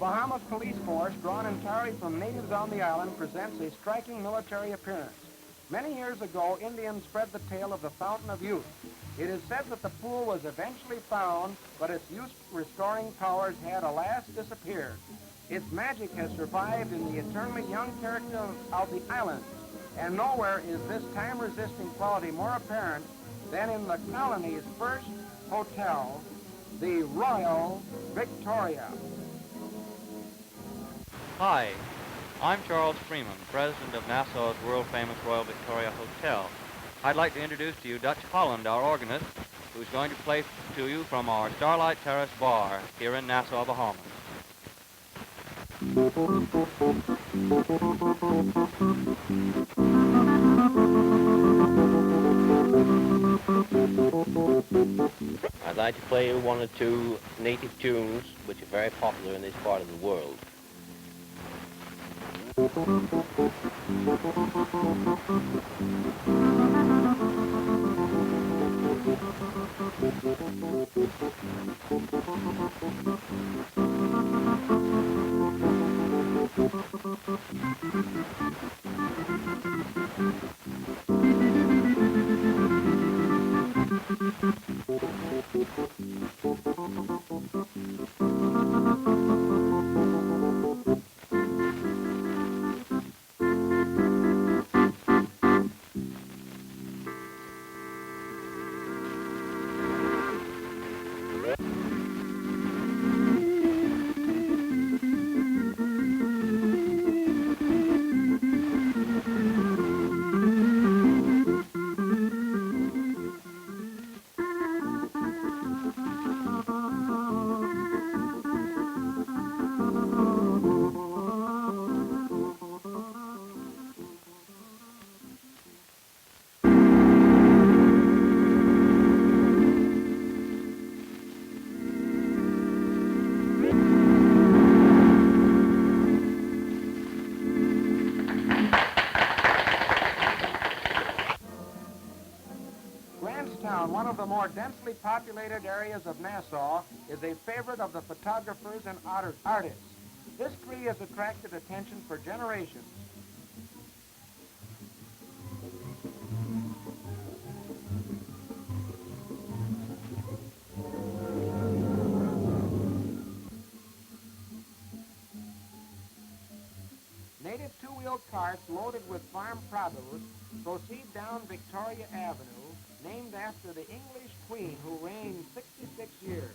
Bahamas Police Force, drawn entirely from natives on the island, presents a striking military appearance. Many years ago, Indians spread the tale of the Fountain of Youth. It is said that the pool was eventually found, but its youth-restoring powers had alas disappeared. Its magic has survived in the eternally young character of the island, and nowhere is this time-resisting quality more apparent than in the colony's first hotel, the Royal Victoria. Hi, I'm Charles Freeman, president of Nassau's world-famous Royal Victoria Hotel. I'd like to introduce to you Dutch Holland, our organist, who's going to play to you from our Starlight Terrace bar here in Nassau, Bahamas. I'd like to play you one or two native tunes which are very popular in this part of the world. One of the more densely populated areas of Nassau, is a favorite of the photographers and artists. This tree has attracted attention for generations. Native two-wheel carts loaded with farm produce proceed down Victoria Avenue, named after the English queen who reigned 66 years.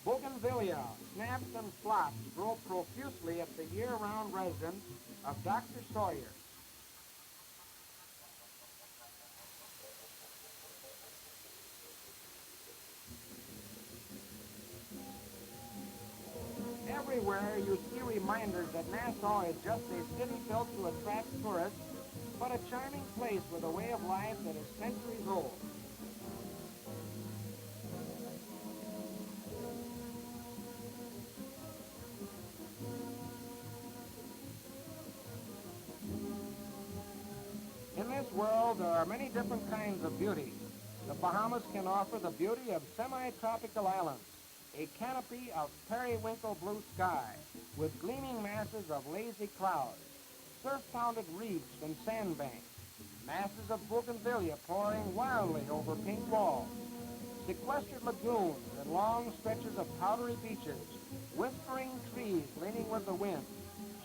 Bougainvillea, snaps and flops grow profusely at the year-round residence of Dr. Sawyer. Everywhere you see reminders that Nassau is just a city built to attract tourists, but a charming place with a way of life that is centuries old. In this world, there are many different kinds of beauty. The Bahamas can offer the beauty of semi-tropical islands, a canopy of periwinkle blue sky with gleaming masses of lazy clouds, surf-pounded reefs and sandbanks, masses of bougainvillea pouring wildly over pink walls, sequestered lagoons and long stretches of powdery beaches, whispering trees leaning with the wind,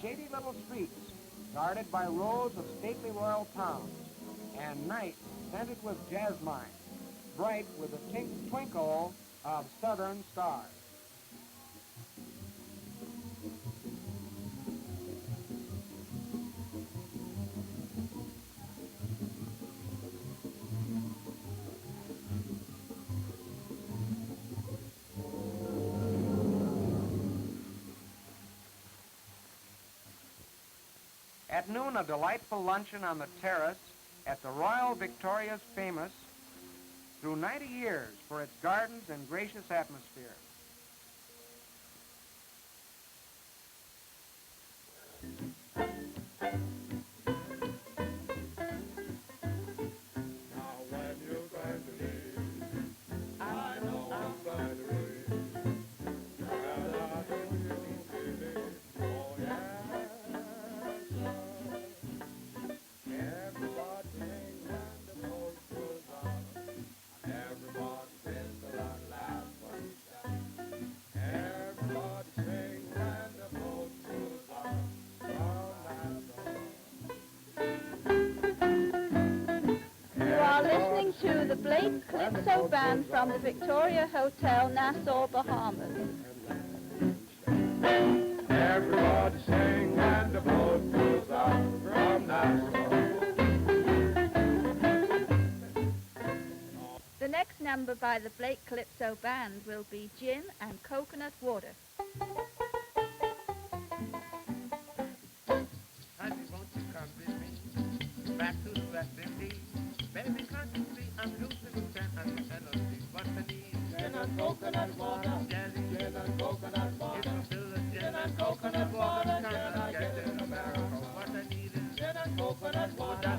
shady little streets guarded by rows of stately royal towns, and nights scented with jasmine, bright with the twinkle of southern stars. At noon, a delightful luncheon on the terrace at the Royal Victoria's famous through 90 years for its gardens and gracious atmosphere. Blake Calypso Band from the Victoria Hotel, Nassau, Bahamas. Everybody sing and the boat goes out from Nassau. The next number by the Blake Calypso Band will be Gin and Coconut Water. Honey, won't you come with me back to the West Indies? Baby, can't you see I'm losing the scent and the penalty? What I need? Gin and coconut water. Jelly. Gin and coconut water. It's still a gin and coconut water. Can I get in America? What I need is gin and coconut water.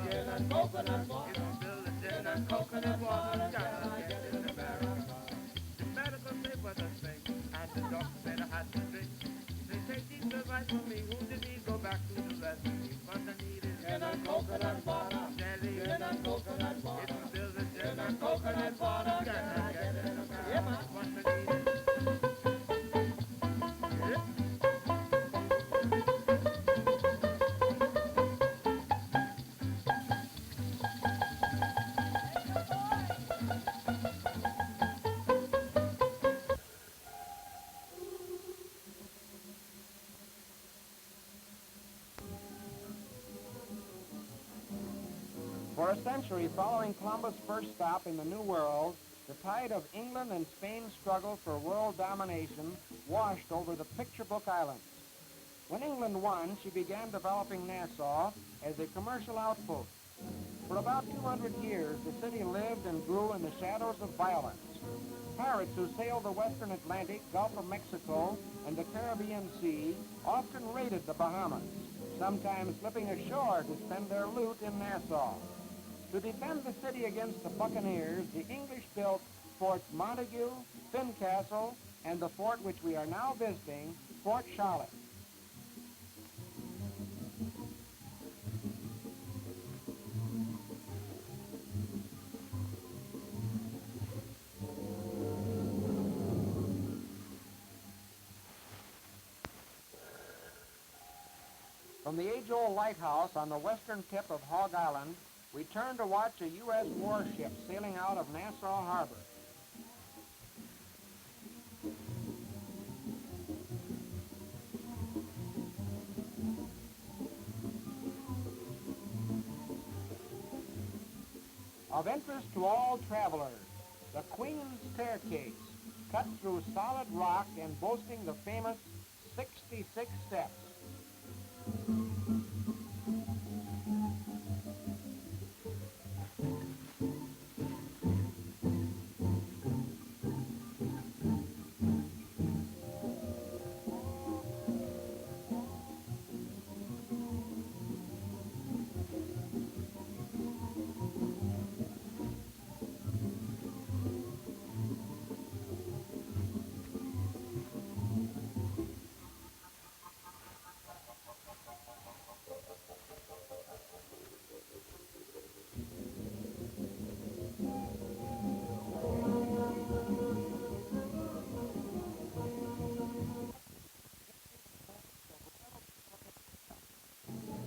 Gin and coconut water. It's still a gin and coconut water. Can I get in America? The medical paper the thing, and the doctor said I had to drink. They take these advice from me. Who did he go back to the West Indies? What I need is gin and coconut water. Jelly. Gin and coconut water. It's still the gin and coconut water. Can I get in America? What I need is For a century following Columbus' first stop in the New World, the tide of England and Spain's struggle for world domination washed over the picture book islands. When England won, she began developing Nassau as a commercial outpost. For about 200 years, the city lived and grew in the shadows of violence. Pirates who sailed the western Atlantic, Gulf of Mexico, and the Caribbean Sea often raided the Bahamas, sometimes slipping ashore to spend their loot in Nassau. To defend the city against the buccaneers, the English built Forts Montague, Fincastle, and the fort which we are now visiting, Fort Charlotte. From the age-old lighthouse on the western tip of Hog Island, we turn to watch a U.S. warship sailing out of Nassau Harbor. Of interest to all travelers, the Queen's Staircase, cut through solid rock and boasting the famous 66 steps.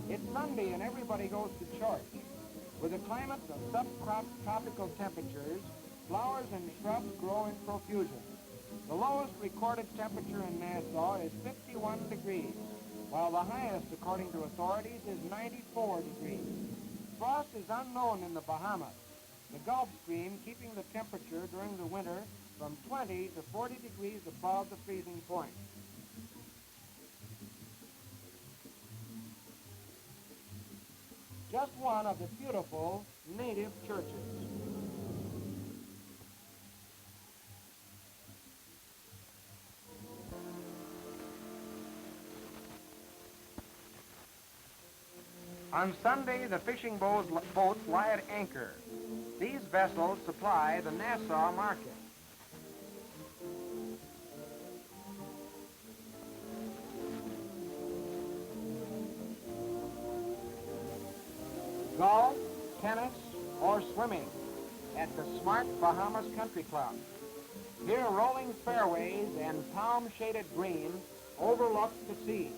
It's Sunday and everybody goes to church. With a climate of subtropical temperatures, flowers and shrubs grow in profusion. The lowest recorded temperature in Nassau is 51 degrees, while the highest, according to authorities, is 94 degrees. Frost is unknown in the Bahamas, the Gulf Stream keeping the temperature during the winter from 20 to 40 degrees above the freezing point. Just one of the beautiful native churches. On Sunday, the fishing boats lie at anchor. These vessels supply the Nassau market. Golf, tennis, or swimming at the smart Bahamas Country Club. Here, rolling fairways and palm-shaded greens overlook the sea.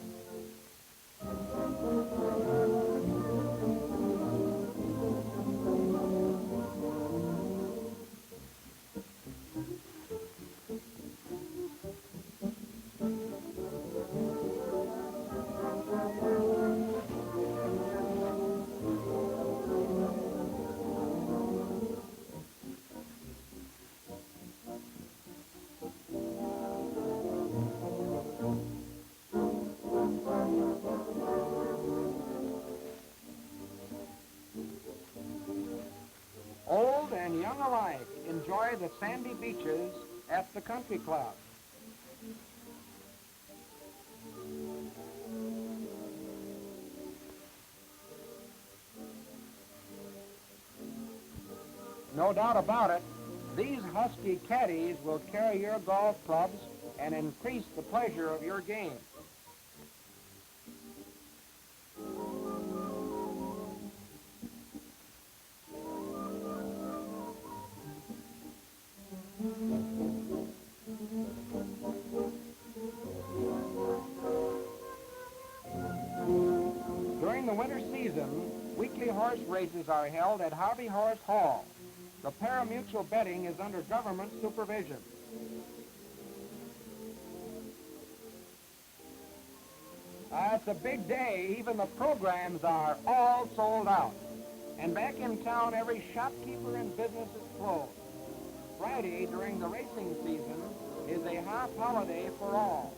alike enjoy the sandy beaches at the country club. No doubt about it, these husky caddies will carry your golf clubs and increase the pleasure of your game. During the winter season, weekly horse races are held at Hobby Horse Hall. The pari-mutuel betting is under government supervision. It's a big day. Even the programs are all sold out. And back in town, every shopkeeper and business is closed. Friday, during the racing season, is a half holiday for all.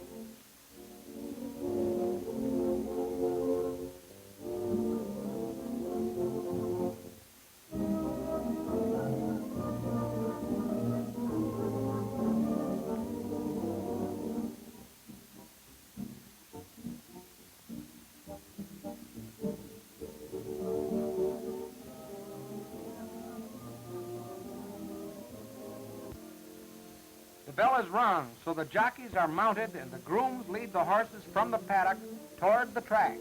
The bell is rung, so the jockeys are mounted and the grooms lead the horses from the paddock toward the track.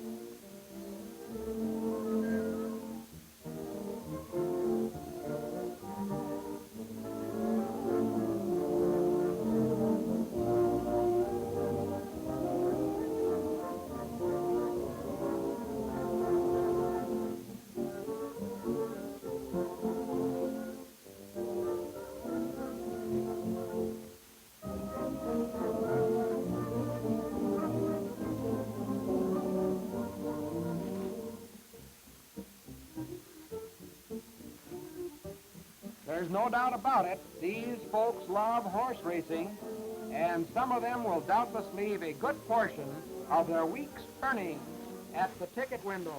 There's no doubt about it, these folks love horse racing, and some of them will doubtless leave a good portion of their week's earnings at the ticket windows.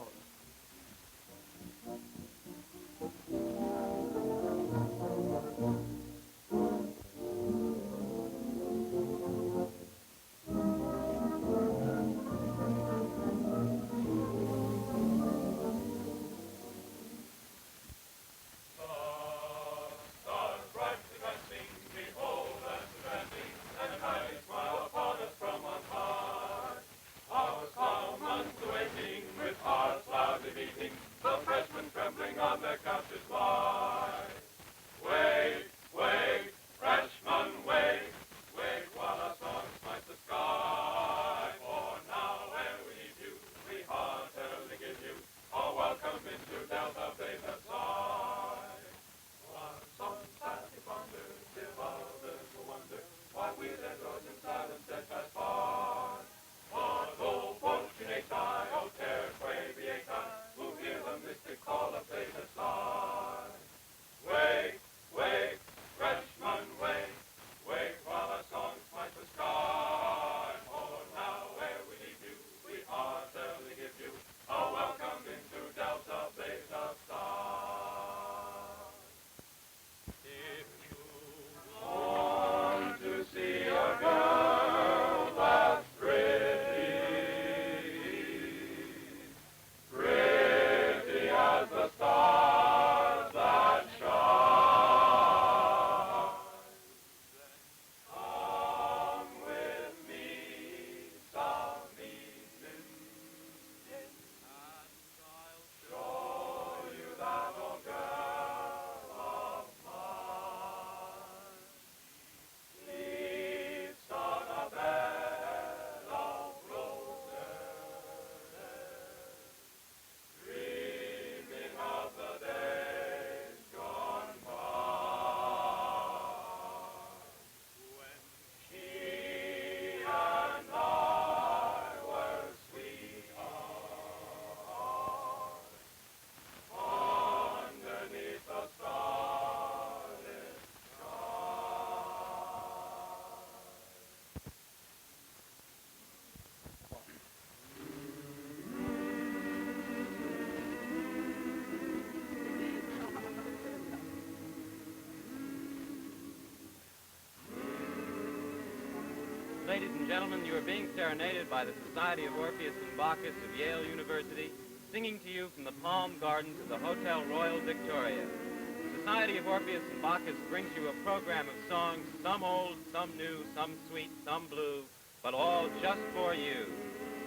ladies and gentlemen, you are being serenaded by the Society of Orpheus and Bacchus of Yale University, singing to you from the Palm Gardens of the Hotel Royal Victoria. The Society of Orpheus and Bacchus brings you a program of songs, some old, some new, some sweet, some blue, but all just for you.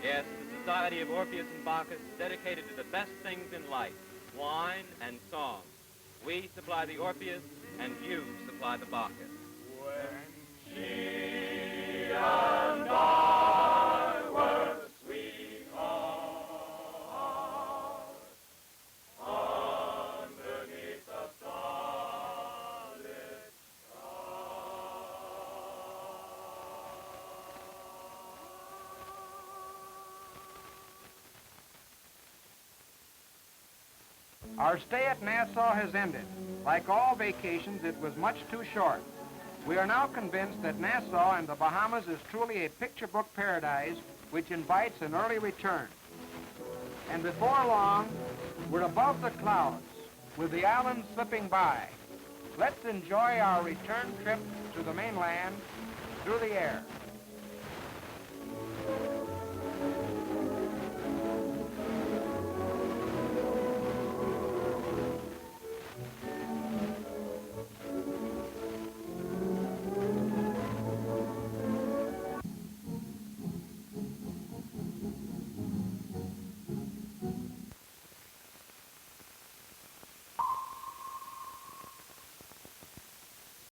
Yes, the Society of Orpheus and Bacchus is dedicated to the best things in life, wine and song. We supply the Orpheus, and you supply the Bacchus. When she and I were sweethearts underneath the starlit sky. Our stay at Nassau has ended. Like all vacations, it was much too short. We are now convinced that Nassau and the Bahamas is truly a picture book paradise which invites an early return. And before long, we're above the clouds with the islands slipping by. Let's enjoy our return trip to the mainland through the air.